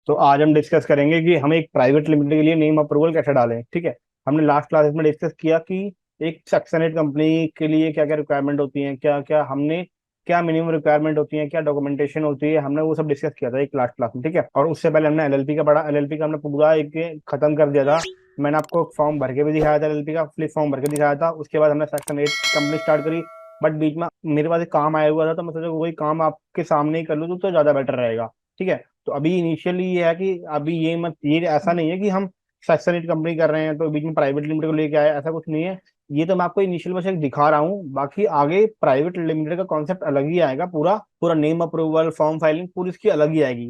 तो आज हम डिस्कस करेंगे कि हम एक प्राइवेट लिमिटेड के लिए नेम अप्रूवल कैसे डालें। ठीक है। हमने लास्ट क्लास में डिस्कस किया कि एक सक्सेनेट कंपनी के लिए क्या क्या रिक्वायरमेंट होती हैं, क्या क्या हमने क्या मिनिमम रिक्वायरमेंट होती है, क्या डॉक्यूमेंटेशन होती है, हमने वो सब डिस्कस किया था एक लास्ट क्लास में। ठीक है। और उससे पहले हमने एलएलपी का पढ़ा। एलएलपी का हमने पूरा एक खत्म कर दिया था। मैंने आपको फॉर्म भर के भी दिखाया था, एलएलपी का फ्लिप फॉर्म भर के दिखाया था। उसके बाद हमने सेक्शन 8 कंपनी स्टार्ट करी। बट बीच में मेरे पास एक काम आया हुआ था, तो मैं सोचा वही काम आपके सामने ही कर लूँ तो ज्यादा बेटर रहेगा। ठीक है। तो अभी इनिशियली ये है कि अभी ये ऐसा नहीं है कि हम सेक्शन 8 कंपनी कर रहे हैं तो बीच में प्राइवेट लिमिटेड को लेके आए, ऐसा कुछ नहीं है। ये तो मैं आपको इनिशियल बस एक दिखा रहा हूँ, बाकी आगे प्राइवेट लिमिटेड का कॉन्सेप्ट अलग ही आएगा। पूरा पूरा नेम अप्रूवल, फॉर्म फाइलिंग पूरी इसकी अलग ही आएगी।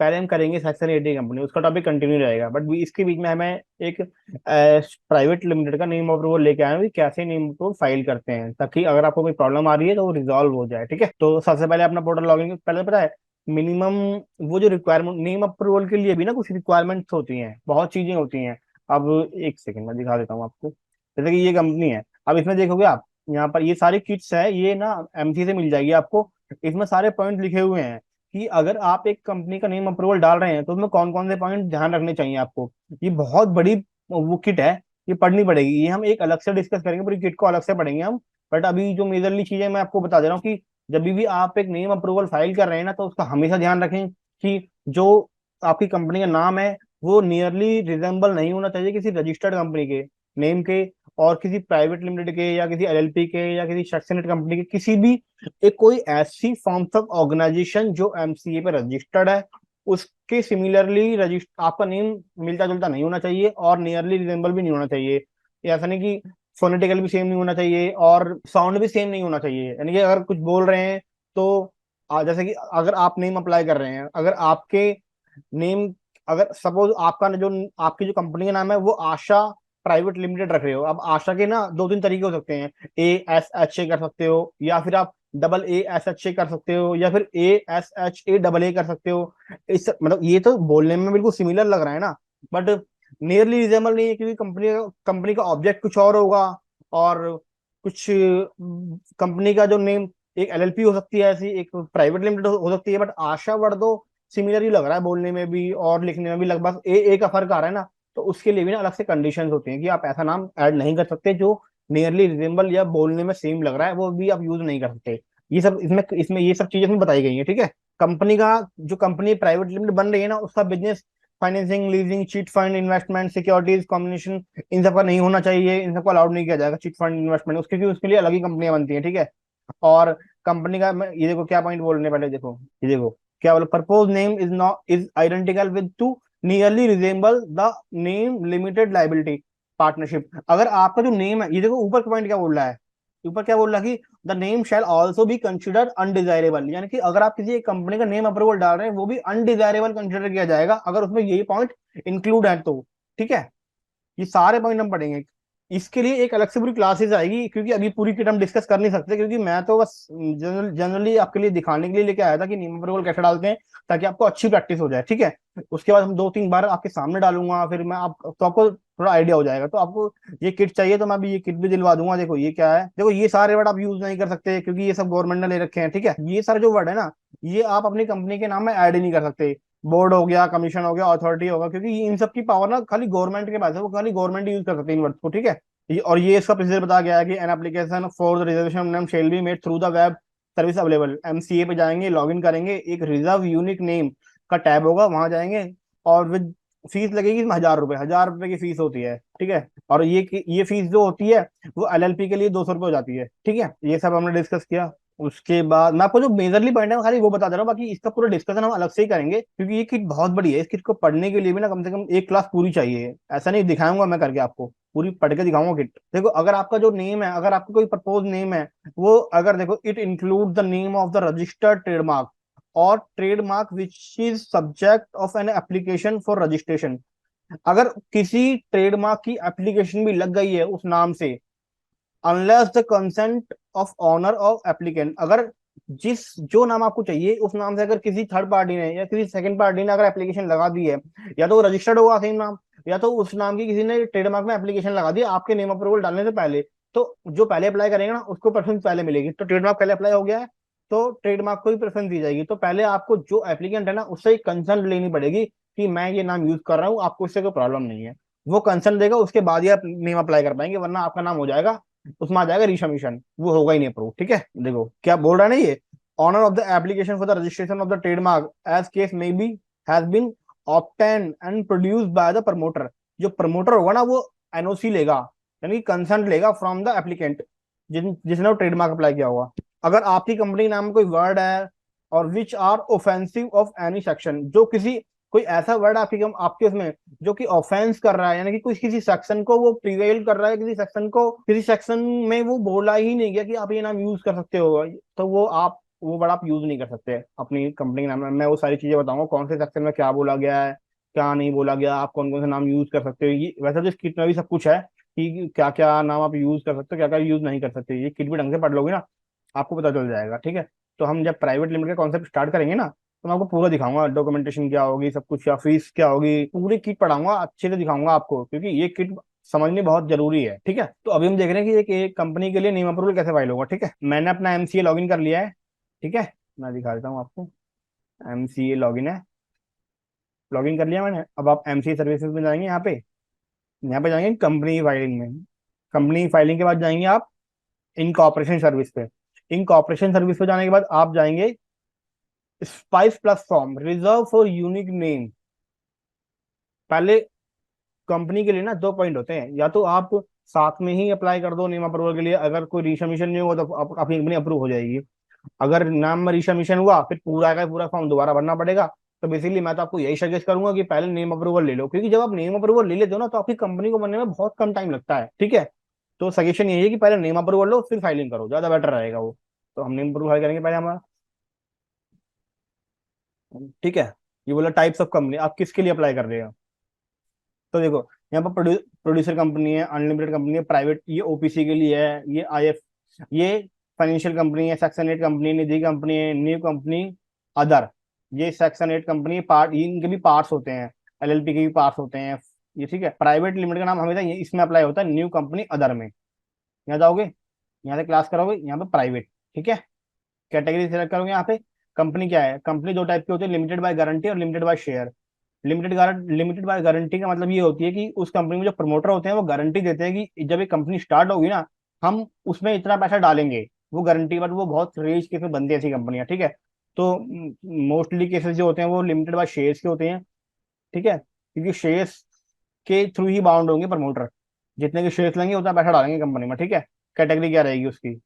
पहले हम करेंगे सेक्शन 8 कंपनी, उसका टॉपिक कंटिन्यू रहेगा। बट इसके बीच में हमें एक प्राइवेट लिमिटेड का नेम अप्रूवल लेके आए हैं कि कैसे नेम अप्रूवल फाइल करते हैं, ताकि अगर आपको कोई प्रॉब्लम आ रही है तो वो रिजॉल्व हो जाए। ठीक है। तो सबसे पहले अपना पोर्टल लॉगिन पहले पता है मिनिमम वो जो रिक्वायरमेंट नेम अप्रूवल के लिए भी ना कुछ रिक्वायरमेंट्स होती हैं, बहुत चीजें होती हैं। अब एक सेकंड में दिखा देता हूँ आपको। जैसे कि ये कंपनी है, अब इसमें देखोगे आप, यहाँ पर ये सारी किट्स है, ये ना एमसी से मिल जाएगी आपको। इसमें सारे पॉइंट लिखे हुए हैं कि अगर आप एक कंपनी का नेम अप्रूवल डाल रहे हैं तो उसमें कौन कौन से पॉइंट ध्यान रखने चाहिए आपको। ये बहुत बड़ी वो किट है, ये पढ़नी पड़ेगी। ये हम एक अलग से डिस्कस करेंगे, पूरी किट को अलग से पढ़ेंगे हम। बट अभी जो मेजरली चीजें मैं आपको बता दे रहा हूँ कि जब भी आप एक नेम अप्रूवल फाइल कर रहे हैं ना, तो उसका हमेशा ध्यान रखें कि जो आपकी कंपनी का नाम है वो नियरली रिजेंबल नहीं होना चाहिए किसी रजिस्टर्ड कंपनी के नेम के, और किसी प्राइवेट लिमिटेड के या किसी एलएलपी के या किसी सेक्शन कंपनी के, किसी भी एक कोई ऐसी फॉर्म्स ऑफ ऑर्गेनाइजेशन जो एमसीए पे रजिस्टर्ड है उसके सिमिलरली रजिस्टर आपका नेम मिलता जुलता नहीं होना चाहिए, और नियरली रिजेंबल भी नहीं होना चाहिए। ये ऐसा नहीं कि फोनेटिकल भी सेम नहीं होना चाहिए और साउंड भी सेम नहीं होना चाहिए। यानी कि अगर कुछ बोल रहे हैं तो जैसे कि अगर आप नेम अप्लाई कर रहे हैं, अगर आपके नेम, अगर सपोज आपका जो आपकी जो कंपनी का नाम है वो आशा प्राइवेट लिमिटेड रख रहे हो, अब आशा के ना दो तीन तरीके हो सकते हैं। ASHA कर सकते हो, या फिर आप AASHA कर सकते हो, या फिर ASHA कर सकते हो। इस मतलब ये तो बोलने में बिल्कुल सिमिलर लग रहा है ना, बट नियरली रिजेंबल नहीं है, क्योंकि कंपनी का ऑब्जेक्ट कुछ और होगा। और कुछ कंपनी का जो नेम, एक एलएलपी हो सकती है ऐसी, एक प्राइवेट लिमिटेड हो सकती है, बट आशा वर्ड दो सिमिलर ही लग रहा है बोलने में भी और लिखने में भी, लगभग ए का फर्क आ रहा है ना। तो उसके लिए भी ना अलग से कंडीशंस होती हैं कि आप ऐसा नाम ऐड नहीं कर सकते जो नियरली रिजेंबल या बोलने में सेम लग रहा है, वो भी आप यूज नहीं कर सकते। ये सब इसमें इसमें ये सब चीजें इसमें बताई गई हैं। ठीक है। कंपनी का जो कंपनी प्राइवेट लिमिटेड बन रही है ना, उसका business financing, leasing, chit fund, investment, securities, combination, इन सबका नहीं होना चाहिए। इन सबको अलाउड नहीं किया जाएगा, चिट फंड इन्वेस्टमेंट उसके, क्योंकि उसके लिए अलग ही कंपनियां बनती हैं। ठीक है। और कंपनी का ये देखो क्या पॉइंट बोलने, पहले देखो ये देखो क्या बोला, propose name is not is identical with two nearly resemble the name limited liability partnership. अगर आपका जो नेम है, ये देखो ऊपर का पॉइंट क्या बोल रहा है, ऊपर क्या बोल रहा है कि the name shall also be considered undesirable, यानी कि अगर आप किसी एक कंपनी का नेम अप्रूवल डाल रहे हैं वो भी अनडिजायरेबल कंसिडर किया जाएगा अगर उसमें यही पॉइंट इंक्लूड है तो। ठीक है। ये सारे पॉइंट हम पढ़ेंगे। इसके लिए एक अलग से पूरी क्लासेस आएगी, क्योंकि अभी पूरी किट हम डिस्कस कर नहीं सकते, क्योंकि मैं तो बस जनरली आपके लिए दिखाने के लिए लेके आया था कि नीम अप्रूवल कैसे डालते हैं, ताकि आपको अच्छी प्रैक्टिस हो जाए। ठीक है। उसके बाद हम दो तीन बार आपके सामने डालूंगा, फिर मैं आप तो आपको थोड़ा आइडिया हो जाएगा। तो आपको ये किट चाहिए तो मैं भी ये किट भी दिलवा दूंगा। देखो ये क्या है, देखो ये सारे वर्ड आप यूज नहीं कर सकते क्योंकि ये सब गवर्नमेंट ने ले रखे हैं। ठीक है। ये सारे जो वर्ड है ना, ये आप अपनी कंपनी के नाम में ऐड ही नहीं कर सकते। बोर्ड हो गया, कमीशन हो गया, अथॉरिटी होगा, क्योंकि इन सब की पावर ना खाली गवर्नमेंट के पास है, वो खाली गवर्नमेंट यूज कर सकते हैं इन वर्ड्स को। ठीक है। और ये इसका प्रोसीजर बताया गया है कि N application for the reservation name shall be made through the web service available. MCA पे जाएंगे, लॉगिन करेंगे, एक रिजर्व यूनिक नेम का टैब होगा, वहां जाएंगे, और विद फीस लगेगी इसमें 1,000 रुपए, 1,000 रुपए की फीस होती है। ठीक है। और ये फीस जो होती है वो एलएलपी के लिए 200 रुपये हो जाती है। ठीक है। ये सब हमने डिस्कस किया। उसके बाद मैं आपको जो मेजरली पॉइंट है मैं खाली वो बता दे रहा हूँ, बाकी इसका पूरा डिस्कशन हम अलग से ही करेंगे, क्योंकि ये किट बहुत बड़ी है। इस किट को पढ़ने के लिए भी ना कम से कम एक क्लास पूरी चाहिए। ऐसा नहीं दिखाऊंगा मैं करके आपको, पूरी पढ़ के दिखाऊंगा किट। देखो अगर आपका जो नेम है, अगर आपका कोई प्रपोज नेम है, वो अगर देखो it include the name of the registered trademark और trademark which is subject of an application for registration. अगर किसी ट्रेडमार्क की एप्लीकेशन भी लग गई है उस नाम से, unless the consent of owner of applicant, अगर जिस जो नाम आपको चाहिए उस नाम से अगर किसी थर्ड पार्टी ने या किसी सेकंड पार्टी ने अगर एप्लीकेशन लगा दी है, या तो वो रजिस्टर्ड होगा सेम नाम, या तो उस नाम की किसी ने ट्रेडमार्क में एप्लीकेशन लगा दी आपके नेम अप्रूवल डालने से पहले, तो जो पहले अप्लाई करेंगे ना उसको प्रेफरेंस पहले मिलेगी। तो ट्रेडमार्क पहले अप्लाई हो गया है तो ट्रेडमार्क को ही प्रेफरेंस दी जाएगी। तो पहले आपको जो एप्लीकेंट है ना उससे कंसर्न लेनी पड़ेगी कि मैं ये नाम यूज कर रहा हूँ, आपको इससे कोई प्रॉब्लम नहीं है। वो कंसर्न देगा, उसके बाद ही आप नेम अप्लाई कर पाएंगे, वरना आपका नाम हो जाएगा, उसमें आ जाएगा रिशमिशन, वो होगा ही नहीं अप्रूव। ठीक है, देखो क्या बोल रहा है ना ये, owner of the application for the registration of the trademark as case may be has been obtain and produced by the promoter. जो प्रमोटर होगा ना वो एनओसी लेगा, यानी कंसर्न लेगा फ्रॉम द एप्लीकेंट, जिसने वो ट्रेडमार्क अप्लाई किया होगा। अगर आपकी कंपनी के नाम में कोई वर्ड है और which are offensive of any section, जो किसी कोई ऐसा वर्ड आपके उसमें जो कि ऑफेंस कर रहा है, यानी कि कोई किसी सेक्शन को वो प्रिवेल कर रहा है, किसी सेक्शन में वो बोला ही नहीं गया कि आप ये नाम यूज कर सकते हो, तो वो वर्ड आप यूज नहीं कर सकते अपनी कंपनी के नाम में। मैं वो सारी चीजें बताऊंगा कौन से सेक्शन में क्या बोला गया है, क्या नहीं बोला गया, आप कौन कौन से नाम यूज कर सकते हो। ये वैसे तो इस किट में भी सब कुछ है कि क्या क्या नाम आप यूज कर सकते हो, क्या क्या यूज नहीं कर सकते। ये किट भी ढंग से पढ़ लोगे ना, आपको पता चल जाएगा। ठीक है, तो हम जब प्राइवेट लिमिटेड का कॉन्सेप्ट स्टार्ट करेंगे ना, तो मैं आपको पूरा दिखाऊंगा, डॉक्यूमेंटेशन क्या होगी, सब कुछ, या फीस क्या होगी, पूरी किट पढ़ाऊंगा, अच्छे से दिखाऊंगा आपको, क्योंकि ये किट समझनी बहुत जरूरी है। ठीक है, तो अभी हम देख रहे हैं कि एक कंपनी के लिए नेम अप्रूवल कैसे फाइल होगा। ठीक है, मैंने अपना एमसीए लॉगिन कर लिया है। ठीक है, मैं दिखा देता हूँ आपको, एमसीए लॉगिन है, लॉगिन कर लिया मैंने। अब आप एमसीए सर्विसेज में जाएंगे, यहाँ पे जाएंगे कंपनी फाइलिंग में। कंपनी फाइलिंग के बाद जाएंगे आप इनकॉर्पोरेशन सर्विस पे। इनकॉर्पोरेशन सर्विस पे जाने के बाद आप जाएंगे spice plus form reserve for unique name. पहले कंपनी के लिए ना दो पॉइंट होते हैं, या तो आप साथ में ही अप्लाई कर दो नेम अप्रूवल के लिए, अगर कोई रिशमिशन नहीं हुआ तो आपकी कंपनी अप्रूव हो जाएगी। अगर नाम में रिशमिशन हुआ फिर पूरा का पूरा फॉर्म दोबारा भरना पड़ेगा। तो बेसिकली मैं तो आपको यही सजेस्ट करूंगा कि पहले नेम अप्रूवल ले लो, क्योंकि जब आप नेम अप्रूवल ले लेते हो ना तो आपकी कंपनी को बनने में बहुत कम टाइम लगता है। ठीक है, तो सजेशन यही है कि पहले नेम अप्रूवल लो फिर फाइलिंग करो, ज्यादा बेटर रहेगा वो। तो हम नेम अप्रूवल करेंगे पहले हमारा। ठीक है, ये बोला टाइप्स ऑफ कंपनी, आप किसके लिए अप्लाई कर रहे हो। तो देखो, यहाँ पर प्रोड्यूसर कंपनी है, अनलिमिटेड कंपनी है, प्राइवेट ये ओपीसी के लिए है, ये आईएफ, ये फाइनेंशियल कंपनी है, सेक्शन 8 कंपनी, निधि कंपनी है, न्यू कंपनी, अदर। ये सेक्शन 8 कंपनी पार्ट, इनके भी पार्ट्स होते हैं, एलएलपी के भी पार्ट्स होते हैं ये। ठीक है, प्राइवेट लिमिटेड का नाम हमेशा इसमें अप्लाई होता है, न्यू कंपनी अदर में। यहाँ जाओगे, यहाँ से क्लास करोगे, यहाँ पे प्राइवेट। ठीक है, कैटेगरी सेलेक्ट करोगे, यहाँ पे कंपनी क्या है, कंपनी दो टाइप की होती है, लिमिटेड बाय गारंटी और limited by share. Limited by guarantee का मतलब ये होती है कि उस कंपनी में जो प्रमोटर होते हैं वो गारंटी देते हैं कि जब ये कंपनी स्टार्ट होगी ना, हम उसमें इतना पैसा डालेंगे। वो गारंटी के बाद वो बहुत रेज केस में बनती है ऐसी कंपनियां। ठीक है, तो मोस्टली केसेस जो होते हैं वो लिमिटेड बाय शेयर्स के होते हैं। ठीक है, क्योंकि शेयर्स के थ्रू ही बाउंड होंगे प्रमोटर, जितने के शेयर्स लेंगे उतना पैसा डालेंगे कंपनी में। ठीक है, कैटेगरी क्या रहेगी उसकी,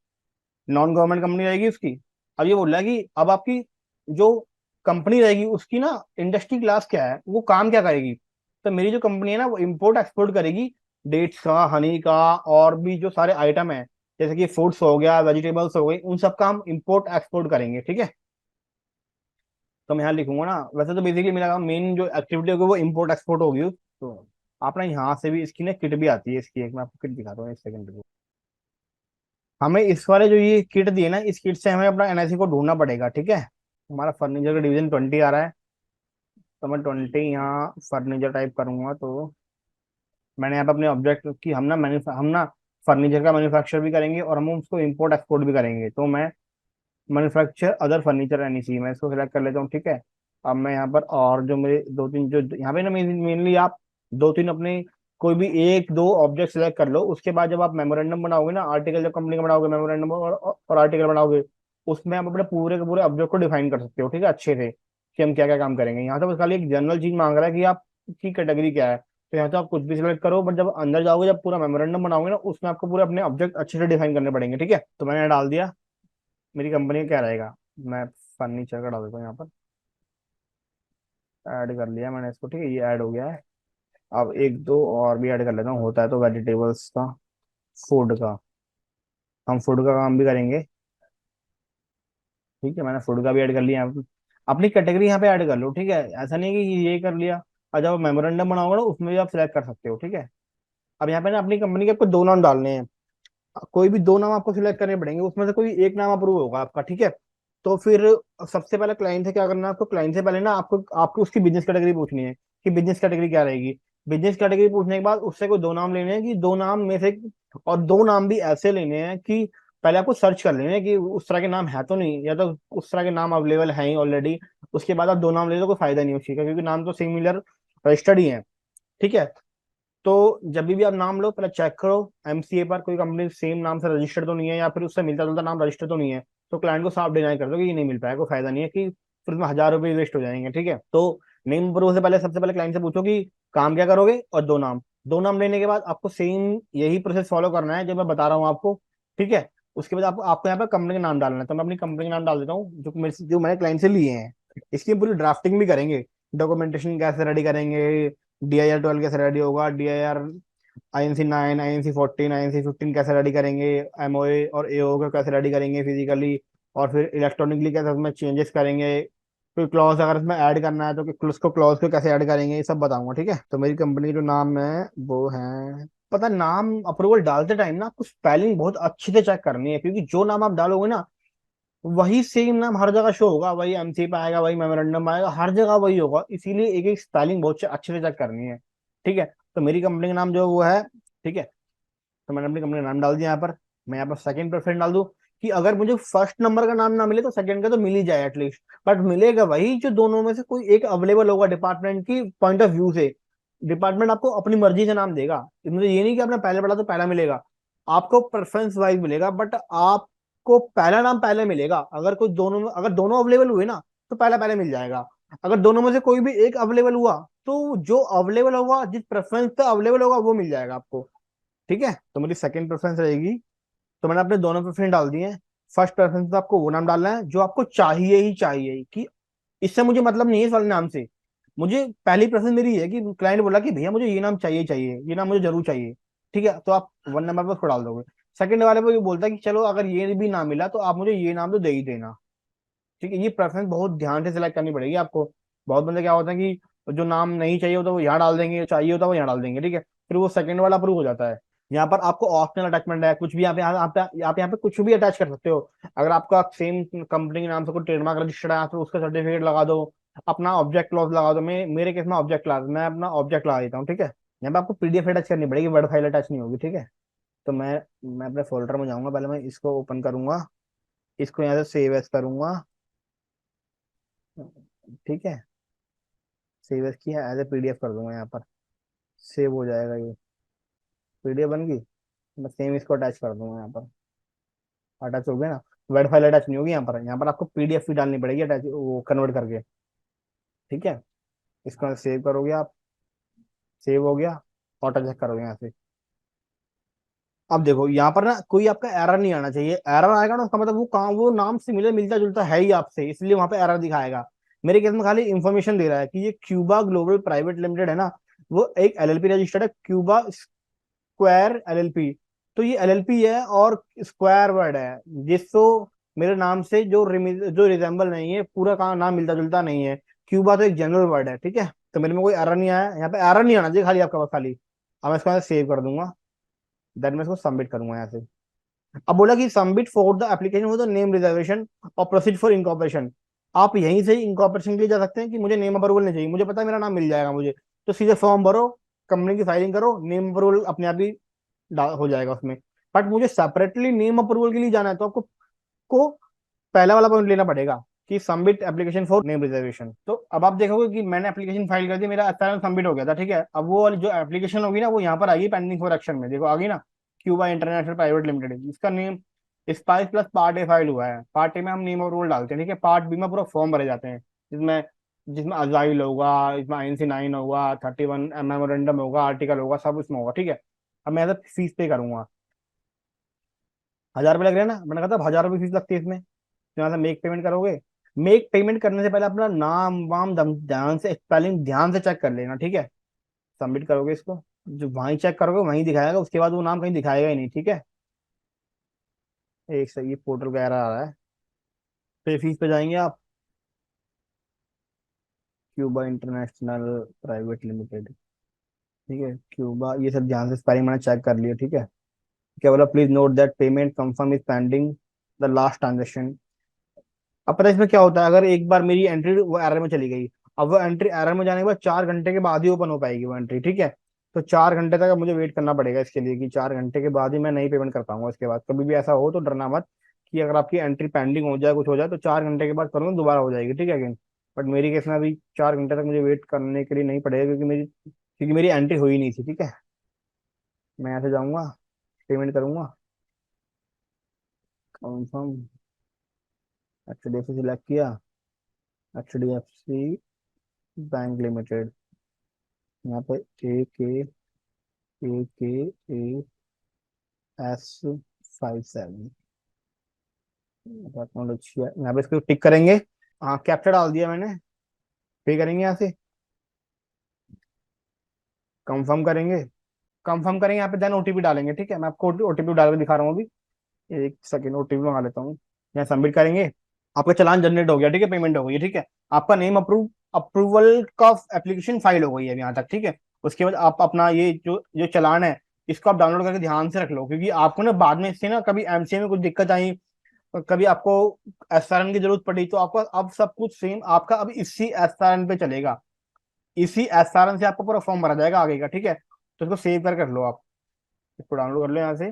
नॉन गवर्नमेंट कंपनी रहेगी उसकी। अब ये बोल रहा है कि अब आपकी जो कंपनी रहेगी उसकी ना इंडस्ट्री क्लास क्या है, वो काम क्या करेगी। तो मेरी जो कंपनी है ना वो इम्पोर्ट एक्सपोर्ट करेगी, डेट्स का, हनी का, और भी जो सारे आइटम है, जैसे कि फ्रूट्स हो गया, वेजिटेबल्स हो गई, उन सब का हम इम्पोर्ट एक्सपोर्ट करेंगे। ठीक है, तो मैं यहाँ लिखूंगा ना, वैसे तो बेसिकली मेरा मेन जो एक्टिविटी होगी वो इम्पोर्ट एक्सपोर्ट होगी। तो आप ना यहाँ से भी इसकी ना किट भी आती है इसकी, एक मैं आपको किट दिखाता हूँ, एक सेकंड। हमें इस वाले जो ये किट दी है ना, इस किट से हमें अपना एनआईसी को ढूंढना पड़ेगा। ठीक है, हमारा फर्नीचर का डिवीजन 20 आ रहा है, तो मैं 20 यहाँ फर्नीचर टाइप करूंगा। तो मैंने यहाँ पे अपने ऑब्जेक्ट की, हम ना फर्नीचर का मैन्युफैक्चर भी करेंगे और हम उसको इम्पोर्ट एक्सपोर्ट भी करेंगे। तो मैं मैन्युफैक्चर अदर फर्नीचर एनईसी मैं इसको सिलेक्ट कर लेता हूँ। ठीक है, अब मैं यहाँ पर और जो मेरे दो तीन जो यहाँ पे ना मेनली आप दो तीन अपने कोई भी एक दो ऑब्जेक्ट सिलेक्ट कर लो। उसके बाद जब आप मेमोरेंडम बनाओगे ना, आर्टिकल जब कंपनी का बनाओगे मेमोरेंडम और आर्टिकल बनाओगे, उसमें आप अपने पूरे के पूरे ऑब्जेक्ट को डिफाइन कर सकते हो। ठीक है, अच्छे से कि हम क्या क्या काम करेंगे। यहाँ तो बस खाली एक जनरल चीज मांग रहा है कि आपकी कैटेगरी क्या है, तो यहाँ तो आप कुछ भी सिलेक्ट करो, बट जब अंदर जाओगे, जब पूरा मेमोरेंडम बनाओगे ना, उसमें आपको पूरे अपने ऑब्जेक्ट अच्छे से डिफाइन करने पड़ेंगे। ठीक है, तो मैंने डाल दिया, मेरी कंपनी का क्या रहेगा, मैं फर्नीचर का डाल देता हूँ यहाँ पर, ऐड कर लिया मैंने इसको। ठीक है, ये ऐड हो गया है। अब एक दो और भी ऐड कर लेता हूँ, होता है तो वेजिटेबल्स का, फूड का, हम फूड का काम भी करेंगे। ठीक है, मैंने फूड का भी ऐड कर लिया यहाँ पे। अपनी कैटेगरी यहाँ पे ऐड कर लो। ठीक है, ऐसा नहीं है कि ये कर लिया, और जब मेमोरेंडम बनाओगे ना उसमें भी आप सिलेक्ट कर सकते हो। ठीक है, अब यहाँ पे ना अपनी कंपनी के आपको दो नाम डालने हैं, कोई भी दो नाम आपको सिलेक्ट करने पड़ेंगे, उसमें से कोई एक नाम अप्रूव होगा आपका। ठीक है, तो फिर सबसे पहले क्लाइंट से क्या करना है आपको, क्लाइंट से पहले ना आपको आपको उसकी बिजनेस कैटेगरी पूछनी है कि बिजनेस कैटेगरी क्या रहेगी। बिजनेस कैटेगरी पूछने के बाद उससे कोई दो नाम लेने हैं, कि दो नाम में से, और दो नाम भी ऐसे लेने हैं कि पहले आपको सर्च कर लेने हैं कि उस तरह के नाम है तो नहीं, या तो उस तरह के नाम अवेलेबल है ही ऑलरेडी, उसके बाद आप दो नाम ले लो, कोई फायदा नहीं है उसी का, क्योंकि नाम तो सिमिलर रजिस्टर्ड ही है। ठीक है। तो जब भी आप नाम लो पहले चेक करो एमसीए पर कोई कंपनी सेम नाम से रजिस्टर्ड तो नहीं है, या फिर उससे मिलता जुलता नाम रजिस्टर्ड तो नहीं है। तो क्लाइंट को साफ डिनाई कर दो कि ये नहीं मिल पाएगा, कोई फायदा नहीं है, कि फिर उसमें 1,000 रुपये वेस्ट हो जाएंगे। ठीक है। तो नेम अप्रूवल से पहले सबसे पहले क्लाइंट से पूछो कि काम क्या करोगे, और दो नाम लेने के बाद आपको सेम यही प्रोसेस फॉलो करना है जो मैं बता रहा हूँ आपको। ठीक है। उसके बाद आपको आपको यहाँ पर कंपनी का नाम डालना है, तो मैं अपनी कंपनी का नाम डाल देता हूँ जो मैंने क्लाइंट से लिए हैं। इसकी पूरी ड्राफ्टिंग भी करेंगे, डॉक्यूमेंटेशन कैसे रेडी करेंगे, DIR 12 कैसे रेडी होगा, DIR INC 9, INC 14, INC 15 कैसे रेडी करेंगे, MOA और AO को कैसे रेडी करेंगे फिजिकली, और फिर इलेक्ट्रॉनिकली कैसे उसमें चेंजेस करेंगे, कोई क्लॉज अगर इसमें ऐड करना है तो उसको क्लॉज को कैसे ऐड करेंगे, ये सब बताऊंगा। ठीक है। तो मेरी कंपनी का जो नाम है वो है, पता है, नाम अप्रूवल डालते टाइम ना कुछ स्पेलिंग बहुत अच्छे से चेक करनी है, क्योंकि जो नाम आप डालोगे ना वही सेम नाम हर जगह शो होगा, वही एमसी पे आएगा, वही मेमोरेंडम आएगा, हर जगह वही होगा, इसीलिए एक एक स्पेलिंग बहुत अच्छे से चेक करनी है। ठीक है। तो मेरी कंपनी का नाम जो वो है। ठीक है। तो मैंने अपनी कंपनी का नाम डाल दिया यहाँ पर। मैं यहाँ पर सेकंड प्रेफरेंस डाल दूं कि अगर मुझे फर्स्ट नंबर का नाम ना मिले तो सेकंड का तो मिल ही जाए एटलीस्ट, बट मिलेगा वही जो दोनों में से कोई एक अवेलेबल होगा डिपार्टमेंट की पॉइंट ऑफ व्यू से। डिपार्टमेंट आपको अपनी मर्जी से नाम देगा, मुझे ये नहीं कि आपने पहले पढ़ा तो पहला मिलेगा, आपको प्रेफरेंस वाइज मिलेगा, बट आपको पहला नाम पहले मिलेगा। अगर कोई दोनों में, अगर दोनों अवेलेबल हुए ना तो पहला पहले मिल जाएगा। अगर दोनों में से कोई भी एक अवेलेबल हुआ तो जो अवेलेबल होगा, जिस प्रेफरेंस पे अवेलेबल होगा वो मिल जाएगा आपको। ठीक है। तो मेरी सेकंड प्रेफरेंस रहेगी। तो मैंने अपने दोनों प्रेफरेंस डाल दिए हैं। फर्स्ट प्रेफरेंस पे आपको वो नाम डालना है जो आपको चाहिए ही चाहिए, कि इससे मुझे मतलब नहीं है इस वाले नाम से। मुझे पहली प्रेफरेंस मेरी है कि क्लाइंट बोला कि भैया मुझे ये नाम चाहिए ही चाहिए, ये नाम मुझे जरूर चाहिए। ठीक है। तो आप 1 नंबर पर उसको डाल दोगे। सेकंड वाले पे ये बोलता है कि चलो अगर ये भी ना मिला तो आप मुझे ये नाम तो दे ही देना। ठीक है। ये प्रेफरेंस बहुत ध्यान से सिलेक्ट करनी पड़ेगी आपको। बहुत बंदे क्या होता है कि जो नाम नहीं चाहिए होता वो यहाँ डाल देंगे, चाहिए होता है वो यहाँ डाल देंगे। ठीक है। फिर वो सेकंड वाला अप्रूव हो जाता है। यहाँ पर आपको ऑप्शनल अटैचमेंट है, कुछ भी आप यहाँ पे कुछ भी अटैच कर सकते हो। अगर आपका सेम कंपनी के नाम से कोई ट्रेडमार्क रजिस्टर्ड है तो उसका सर्टिफिकेट लगा दो, अपना ऑब्जेक्ट क्लॉज लगा दो। मेरे केस में ऑब्जेक्ट क्लॉज, मैं अपना ऑब्जेक्ट लगा देता हूँ। ठीक है। यहाँ पे आपको PDF अटैच करनी पड़ेगी, वर्ड फाइल अटैच नहीं होगी। ठीक है। तो मैं अपने फोल्डर में जाऊंगा, पहले मैं इसको ओपन करूंगा, इसको यहाँ से सेव एज करूंगा। ठीक है। सेव एज किया, एज ए PDF कर दूंगा यहाँ पर, सेव हो जाएगा ये, PDF बन गई। मैं सेम इसको अटैच कर दूंगा यहाँ पर, अटैच हो गया ना। वर्ड फाइल अटैच नहीं होगी यहाँ पर आपको PDF भी डालनी पड़ेगी अटैच, वो कन्वर्ट करके। ठीक है। इसको सेव करोगे आप, सेव हो गया, ऑटो चेक करोगे यहाँ से। अब देखो यहाँ पर ना कोई आपका एरर नहीं आना चाहिए, एरर आएगा ना उसका मतलब वो काम, वो नाम से मिलता जुलता है ही आपसे, इसलिए वहां पे एरर दिखाएगा। मेरे केस में खाली इंफॉर्मेशन दे रहा है कि ये क्यूबा ग्लोबल प्राइवेट लिमिटेड है ना, वो एक LLP रजिस्टर्ड है, क्यूबा स्क्वायर LLP। तो ये LLP है और स्क्वायर वर्ड है, जिसको मेरे नाम से जो रिजेंबल नहीं है, पूरा का नाम मिलता जुलता नहीं है। क्यूबा तो एक जनरल वर्ड है। ठीक है। तो मेरे में कोई एरर नहीं आया, यहाँ पे एरर नहीं आना चाहिए खाली आपका पास खाली। अब मैं इसको सेव कर दूंगा, देन मैं इसको सबमिट करूंगा यहाँ से। अब बोला कि submit for the application for the name reservation और प्रोसीड फॉर इंकॉर्पोरेशन। आप यहीं से इंकॉर्पोरेशन के लिए जा सकते हैं कि मुझे नेम अप्रूवल नहीं चाहिए, मुझे पता है मेरा नाम मिल जाएगा मुझे, तो सीधे फॉर्म भरो, कंपनी की फाइलिंग करो, नेम अप्रूवल अपने आप ही हो जाएगा उसमें। बट मुझे सेपरेटली नेम अप्रूवल के लिए जाना है तो आपको को पहला वाला पॉइंट लेना पड़ेगा कि submit application for name reservation. तो अब आप देखोगे कि मैंने एप्लीकेशन फाइल कर दी, मेरा अचानक सबमिट हो गया था। ठीक है। अब वो वाली जो एप्लीकेशन होगी ना वो यहाँ पर आएगी पेंडिंग फॉर एक्शन में, देखो आ गई ना, क्यूबा इंटरनेशनल प्राइवेट लिमिटेड, इसका name spice plus part A file हुआ है। पार्ट ए में हम नेम और रोल डालते हैं। ठीक है। पार्ट बी में पूरा फॉर्म भरे जाते हैं, जिसमें जिसमें अजाइल होगा, इसमें INC 9 होगा, 31 मेमोरेंडम होगा, आर्टिकल होगा, सब इसमें होगा। ठीक है। अब मैं एज फीस पे करूंगा, 1,000 रुपये लग रहे हैं ना, मैंने कहा था 1,000 रुपये फीस लगती है इसमें। तो यहाँ से मेक पेमेंट करोगे। मेक पेमेंट करने से पहले अपना नाम वाम ध्यान से, स्पेलिंग ध्यान से चेक कर लेना। ठीक है। सबमिट करोगे इसको, जो वहीं चेक करोगे वहीं दिखाएगा, उसके बाद वो नाम कहीं दिखाएगा ही नहीं। ठीक है। एक सही, ये पोर्टल का एरर आ रहा है। पे फीस पे जाएंगे आप, क्यूबा इंटरनेशनल प्राइवेट लिमिटेड। ठीक है। क्यूबा, ये सब ध्यान से स्पेलिंग मैंने चेक कर लिया। ठीक है। क्या बोला, please note that payment confirm is pending the last transaction. अब पता है इसमें क्या होता है, अगर एक बार मेरी एंट्री वो एरर में चली गई, अब वो एंट्री एरर में जाने के बाद 4 घंटे के बाद ही ओपन हो पाएगी वो एंट्री। ठीक है। तो 4 घंटे तक मुझे वेट करना पड़ेगा इसके लिए, कि 4 घंटे के बाद ही मैं नई पेमेंट कर पाऊंगा। इसके बाद कभी भी ऐसा हो तो डरना मत कि अगर आपकी एंट्री पेंडिंग हो जाए, कुछ हो जाए, तो 4 घंटे के बाद करूंगा दोबारा हो जाएगी। ठीक है। अगेन बट मेरी केस में अभी 4 घंटे तक मुझे वेट करने के लिए नहीं पड़ेगा, क्योंकि मेरी एंट्री हुई नहीं थी। ठीक है, मैं यहाँ से जाऊंगा, पेमेंट करूंगा, कंफर्म, HDFC सिलेक्ट किया, HDFC बैंक लिमिटेड, यहाँ पे AK, AK, AS57 टेक्नोलॉजी है, यहाँ पे इसको टिक करेंगे। हाँ, कैप्चा डाल दिया मैंने, पे करेंगे यहाँ से, कंफर्म करेंगे, कंफर्म करेंगे यहाँ पे, देन OTP डालेंगे। ठीक है, मैं आपको OTP डाल के दिखा रहा हूँ अभी, एक सेकेंड, OTP मंगा लेता हूँ। यहाँ सबमिट करेंगे, आपका चालान जनरेट हो गया। ठीक है, पेमेंट हो गई है। ठीक है, आपका नेम अप्रूवल का एप्लीकेशन फाइल हो गई है यहाँ तक। ठीक है, उसके बाद आप अपना ये जो जो चालान है, इसको आप डाउनलोड करके ध्यान से रख लो, क्योंकि आपको ना बाद में इससे ना कभी MCA में कुछ दिक्कत आई, कभी आपको SRN की जरूरत पड़ी, तो आपका अब सब कुछ सेम आपका अब इसी SRN पे चलेगा, इसी SRN से आपका पूरा फॉर्म भरा जाएगा आगे का। ठीक है, तो इसको सेव कर लो आप, इसको डाउनलोड कर लो यहाँ से।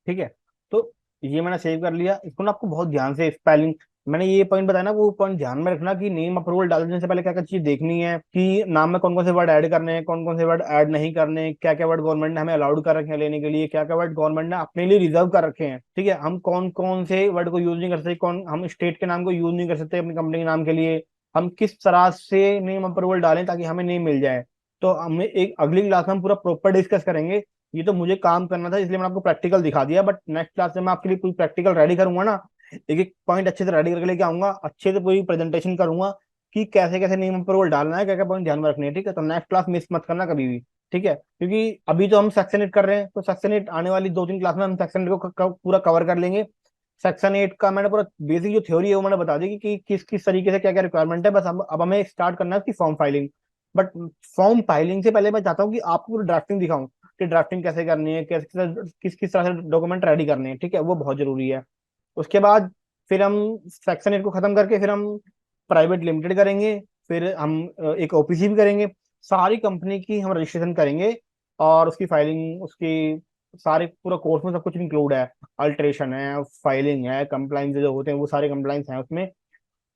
ठीक है, तो ये मैंने सेव कर लिया। इसको ना आपको बहुत ध्यान से स्पेलिंग, मैंने ये पॉइंट बताया ना, वो पॉइंट ध्यान में रखना कि नेम अप्रूवल डालने से पहले क्या क्या चीज देखनी है, कि नाम में कौन कौन से वर्ड ऐड करने हैं, कौन कौन से वर्ड ऐड नहीं करने, क्या क्या वर्ड गवर्नमेंट ने हमें अलाउड कर रखे हैं लेने के लिए, क्या क्या वर्ड गवर्नमेंट ने अपने लिए रिजर्व कर रखे हैं। ठीक है, हम कौन कौन से वर्ड को यूज नहीं कर सकते, कौन हम स्टेट के नाम को यूज नहीं कर सकते अपनी कंपनी के नाम के लिए, हम किस तरह से नेम अप्रूवल डालें ताकि हमें नेम मिल जाए। तो हमें एक अगली क्लास में हम पूरा प्रॉपर डिस्कस करेंगे। ये तो मुझे काम करना था इसलिए मैंने आपको प्रैक्टिकल दिखा दिया, बट नेक्स्ट क्लास में मैं आपके लिए पूरी प्रैक्टिकल रेडी करूंगा ना, एक एक पॉइंट अच्छे से रेडी करके लेके आऊंगा, अच्छे से पूरी प्रेजेंटेशन करूंगा कि कैसे कैसे नियम अप्रूवल डालना है, क्या क्या पॉइंट ध्यान में रखने हैं। ठीक है, तो नेक्स्ट क्लास मिस मत करना कभी भी। ठीक है, क्योंकि अभी तो हम सेक्शन 8 कर रहे हैं, तो सेक्शन 8 आने वाली 2-3 क्लास में हम सेक्शन 8 को पूरा कवर कर लेंगे। सेक्शन 8 का मैंने पूरा बेसिक जो थ्योरी है वो मैंने बता दी कि किस किस तरीके से क्या क्या रिक्वायरमेंट है, बस अब हमें स्टार्ट करना है उसकी form filing. But form filing से पहले मैं चाहता हूँ कि आपको पूरी ड्राफ्टिंग दिखाऊं कि ड्राफ्टिंग कैसे करनी है, कैसे किस किस तरह से डॉक्यूमेंट रेडी करने हैं। ठीक है, वो बहुत जरूरी है। उसके बाद फिर हम सेक्शन 8 को खत्म करके फिर हम प्राइवेट लिमिटेड करेंगे, फिर हम एक OPC भी करेंगे, सारी कंपनी की हम रजिस्ट्रेशन करेंगे, और उसकी फाइलिंग, उसकी सारे पूरा कोर्स में सब कुछ इंक्लूड है, अल्ट्रेशन है, फाइलिंग है, कंप्लाइंस जो होते हैं वो सारे कंप्लाइंस हैं उसमें।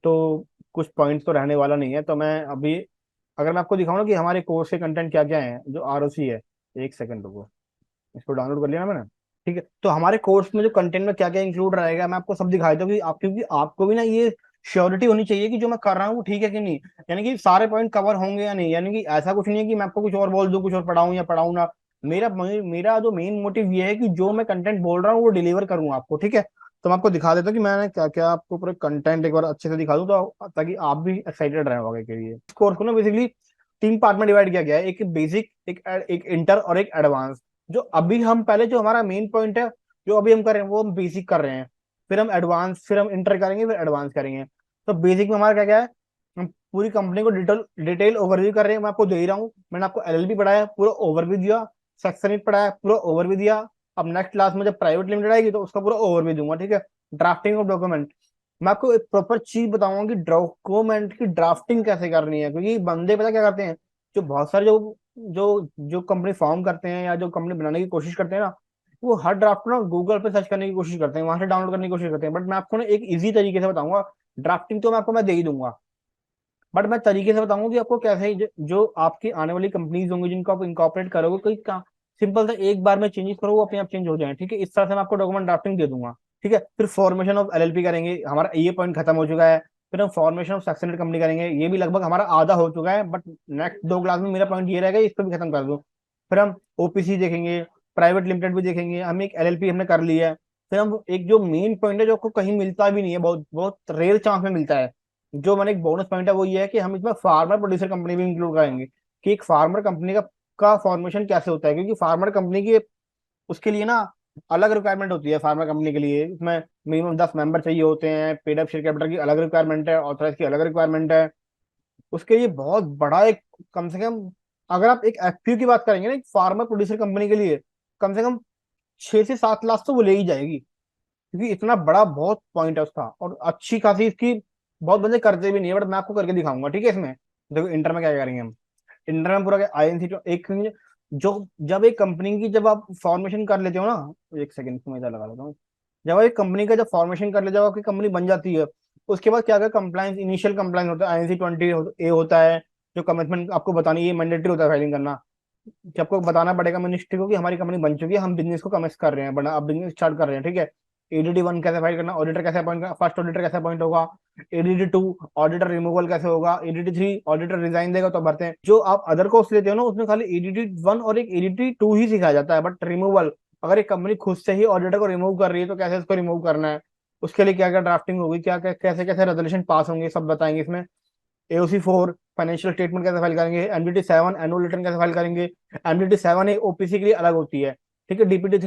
तो कुछ पॉइंट्स तो रहने वाला नहीं है। तो मैं अभी अगर मैं आपको दिखाऊं ना कि हमारे कोर्स के कंटेंट क्या क्या है, जो ROC है, एक सेकंड रुको, इसको डाउनलोड कर लिया ना मैंने। ठीक है, तो हमारे कोर्स में जो कंटेंट में क्या क्या इंक्लूड रहेगा मैं आपको सब दिखाई दूँ, क्योंकि आपको भी ना ये श्योरिटी होनी चाहिए कि जो मैं कर रहा हूँ वो ठीक है कि नहीं, यानी कि सारे पॉइंट कवर होंगे या नहीं, यानी कि ऐसा कुछ नहीं है कि मैं आपको कुछ और बोल दूं, कुछ और पढ़ाऊं या पढ़ाऊं ना। मेरा जो मेन मोटिव ये है कि जो मैं कंटेंट बोल रहा हूँ वो डिलीवर करूँ आपको। ठीक है, तो मैं आपको दिखा देता हूँ कि मैंने क्या क्या आपको पूरे कंटेंट एक बार अच्छे से दिखा दूँ, तो ताकि आप भी एक्साइटेड रहे आगे के लिए। इस कोर्स को ना बेसिकली 3 पार्ट में डिवाइड किया गया है, एक बेसिक, एक इंटर और एक एडवांस। जो अभी हम पहले जो हमारा मेन पॉइंट है जो अभी हम कर रहे हैं वो हम बेसिक कर रहे हैं, फिर हम एडवांस, फिर हम इंटर करेंगे, फिर एडवांस करेंगे। तो बेसिक में हमारा क्या क्या है, हम पूरी कंपनी को डिटेल डिटेल ओवरव्यू कर रहे हैं, मैं आपको दे ही रहा हूँ। मैंने आपको LLP पढ़ाया, पूरा ओवरव्यू दिया, सेक्शन 8 पढ़ाया, पूरा ओवरव्यू दिया। अब नेक्स्ट क्लास में जब प्राइवेट लिमिटेड आएगी तो उसका पूरा ओवरव्यू दूंगा। ठीक है, ड्राफ्टिंग ऑफ डॉक्यूमेंट, मैं आपको एक प्रॉपर चीज बताऊंगा कि डॉक्यूमेंट की ड्राफ्टिंग कैसे करनी है, क्योंकि बंदे पता क्या करते हैं, जो बहुत सारे जो जो जो कंपनी फॉर्म करते हैं या जो कंपनी बनाने की कोशिश करते हैं ना, वो हर ड्राफ्ट को ना गूगल पे सर्च करने की कोशिश करते हैं, वहां से डाउनलोड करने की कोशिश करते हैं। बट मैं आपको ना एक इजी तरीके से बताऊंगा। ड्राफ्टिंग तो मैं दे ही दूंगा, बट मैं तरीके से बताऊंगा कि आपको कैसे जो आपकी आने वाली कंपनीज होंगी जिनको आप इंकॉर्पोरेट करोगे, कोई सिंपल सा एक बार में चेंजेस करो वो अपने आप चेंज हो जाए। ठीक है, इस तरह से मैं आपको डॉक्यूमेंट ड्राफ्टिंग दे दूंगा। ठीक है, फिर फॉर्मेशन ऑफ LLP करेंगे, हमारा ये पॉइंट खत्म हो चुका है। फिर हम फॉर्मेशन ऑफ सेक्शन कंपनी करेंगे, ये भी लगभग हमारा आधा हो चुका है, बट नेक्स्ट 2 क्लास में मेरा पॉइंट ये रहेगा, इसको भी खत्म कर दूं। फिर हम OPC देखेंगे, प्राइवेट लिमिटेड भी देखेंगे, हम एक LLP हमने कर लिया है। फिर हम एक जो मेन पॉइंट है जो आपको कहीं मिलता भी नहीं है, बहुत बहुत रेयर चांस में मिलता है, जो मैंने एक बोनस पॉइंट है, वो ये है कि हम इसमें फार्मर प्रोड्यूसर कंपनी भी इंक्लूड करेंगे, कि एक फार्मर कंपनी का फॉर्मेशन कैसे होता है, क्योंकि फार्मर कंपनी की उसके लिए ना अलग रिक्वायरमेंट होती है। फार्मर कंपनी के लिए इसमें मिनिमम 10 मेंबर चाहिए होते हैं, पेड अप शेयर कैपिटल की अलग रिक्वायरमेंट है, ऑथराइज की अलग रिक्वायरमेंट है। उसके लिए बहुत बड़ा एक, कम से कम अगर आप एक FPO की बात करेंगे ना एक फार्मर प्रोड्यूसर कंपनी के लिए, कम से कम 6 से 7 लाख तो वो ले ही जाएगी, क्योंकि इतना बड़ा बहुत पॉइंट है उसका, और अच्छी खासी इसकी, बहुत बंदे करते भी नहीं है, बट मैं आपको करके दिखाऊंगा। ठीक है, इसमें देखो इंटर में क्या करेंगे हम, इंटर में पूरा INC एक, जो जब एक कंपनी की जब आप फॉर्मेशन कर लेते हो ना, एक सेकंड में इधर लगा लेता हूँ, जब आप एक कंपनी का जब फॉर्मेशन कर लेते हो, आपकी कंपनी बन जाती है, उसके बाद क्या क्या कंप्लाइंस, इनिशियल कंप्लाइंस होता है, INC 20 ए होता है, जो कमिटमेंट आपको बतानी, ये मैंडेटरी होता है फाइलिंग करना, कि आपको बताना पड़ेगा मिनिस्ट्री को कि हमारी कंपनी बन चुकी है, हम बिजनेस को कमेंस कर रहे हैं, बना अब बिजनेस स्टार्ट कर रहे हैं, ठीक है। ADD 1 कैसे फाइल करना, ऑडिटर कैसे अपॉइंट करना, फर्स्ट ऑडिटर कैसे अपॉइंट होगा, ADD 2 ऑडिटर रिमूवल कैसे होगा, ADD 3 ऑडिटर रिजाइन देगा तो भरते हैं। जो आप अदर कोर्स लेते हो ना, उसमें खाली ADD 1 और एक ADD 2 ही सिखाया जाता है, बट रिमूवल, अगर एक कंपनी खुद से ही ऑडिटर को रिमूव कर रही है तो कैसे उसको रिमूव करना है, उसके लिए क्या क्या ड्राफ्टिंग होगी, क्या क्या कैसे कैसे रेजोल्यूशन पास होंगे, सब बताएंगे इसमें। AOC 4 फाइनेंशियल स्टेटमेंट कैसे फाइल करेंगे, MDT 7 एनुअल रिटर्न कैसे फाइल करेंगे। MDT 7 एक OPC के लिए अलग होती है, ठीक है। DPT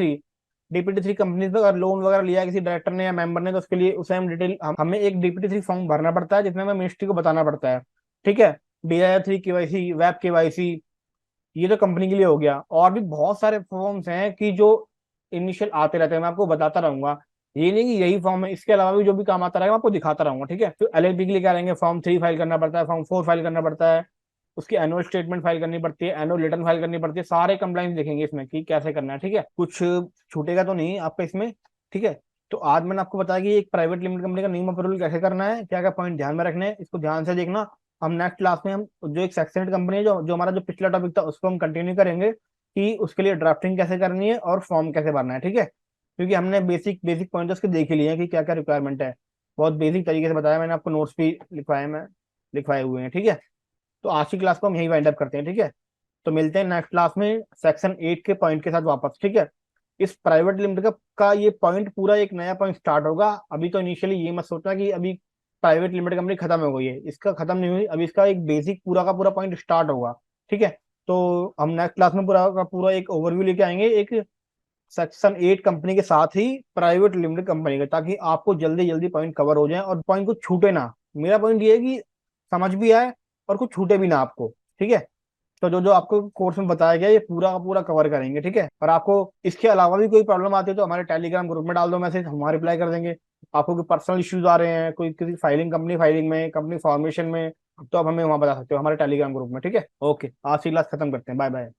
3 कंपनीज में अगर लोन वगैरह लिया है किसी डायरेक्टर ने या मेंबर ने, तो उसके लिए उसे हम डिटेल हमें एक DPT 3 फॉर्म भरना पड़ता है, जिसमें हमें मिनिस्ट्री को बताना पड़ता है, ठीक है। DIR 3 KYC, वेब KYC, ये तो कंपनी के लिए हो गया। और भी बहुत सारे फॉर्म्स हैं कि जो इनिशियल आते रहते हैं, मैं आपको बताता रहूंगा। ये नहीं कि यही फॉर्म है, इसके अलावा भी जो भी काम आता रहेगा मैं आपको दिखाता रहूंगा, ठीक है। तो LLP के लिए क्या रहेंगे, Form 3 फाइल करना पड़ता है, Form 4 फाइल करना पड़ता है, उसकी एनुअल स्टेटमेंट फाइल करनी पड़ती है, एनुअल रिटर्न फाइल करनी पड़ती है, सारे कंप्लाइंस देखेंगे इसमें कि कैसे करना है, ठीक है। कुछ छूटेगा तो नहीं आपका इसमें, ठीक है। तो आज मैंने आपको बताया कि एक प्राइवेट लिमिटेड कंपनी का नेम अप्रूवल कैसे करना है, क्या क्या पॉइंट ध्यान में रखने हैं, इसको ध्यान से देखना। हम नेक्स्ट क्लास में हम जो एक सेक्शन कंपनी है, जो जो हमारा जो पिछला टॉपिक था उसको हम कंटिन्यू करेंगे, कि उसके लिए ड्राफ्टिंग कैसे करनी है और फॉर्म कैसे भरना है, ठीक है। क्योंकि हमने बेसिक बेसिक पॉइंट उसके देख ही लिए हैं कि क्या क्या रिक्वायरमेंट है, बहुत बेसिक तरीके से बताया मैंने आपको, नोट्स भी लिखवाए मैं लिखवाए हुए हैं, ठीक है। तो आज की क्लास को हम यही वाइंड अप करते हैं, ठीक है। तो मिलते हैं नेक्स्ट क्लास में सेक्शन 8 के पॉइंट के साथ वापस, ठीक है। इस प्राइवेट लिमिटेड का ये पॉइंट पूरा एक नया पॉइंट स्टार्ट होगा। अभी तो इनिशियली ये मत सोचना कि अभी प्राइवेट लिमिटेड कंपनी खत्म हो गई है, इसका खत्म नहीं हुई, अभी इसका एक बेसिक पूरा का पूरा पॉइंट स्टार्ट होगा, ठीक है। तो हम नेक्स्ट क्लास में पूरा का पूरा एक ओवरव्यू लेके आएंगे, एक सेक्शन 8 कंपनी के साथ ही प्राइवेट लिमिटेड कंपनी का, ताकि आपको जल्दी जल्दी पॉइंट कवर हो जाए और पॉइंट कुछ छूटे ना। मेरा पॉइंट ये है कि समझ भी आए और कुछ छूटे भी ना आपको, ठीक है। तो जो जो आपको कोर्स में बताया गया ये पूरा का पूरा कवर करेंगे, ठीक है। और आपको इसके अलावा भी कोई प्रॉब्लम आती है तो हमारे टेलीग्राम ग्रुप में डाल दो मैसेज, हम वहाँ रिप्लाई कर देंगे। आपको कोई पर्सनल इश्यूज आ रहे हैं, कोई किसी फाइलिंग, कंपनी फाइलिंग में, कंपनी फॉर्मेशन में, तो आप हमें वहाँ बता सकते हो हमारे टेलीग्राम ग्रुप में, ठीक है। ओके, आज की क्लास खत्म करते हैं, बाय बाय।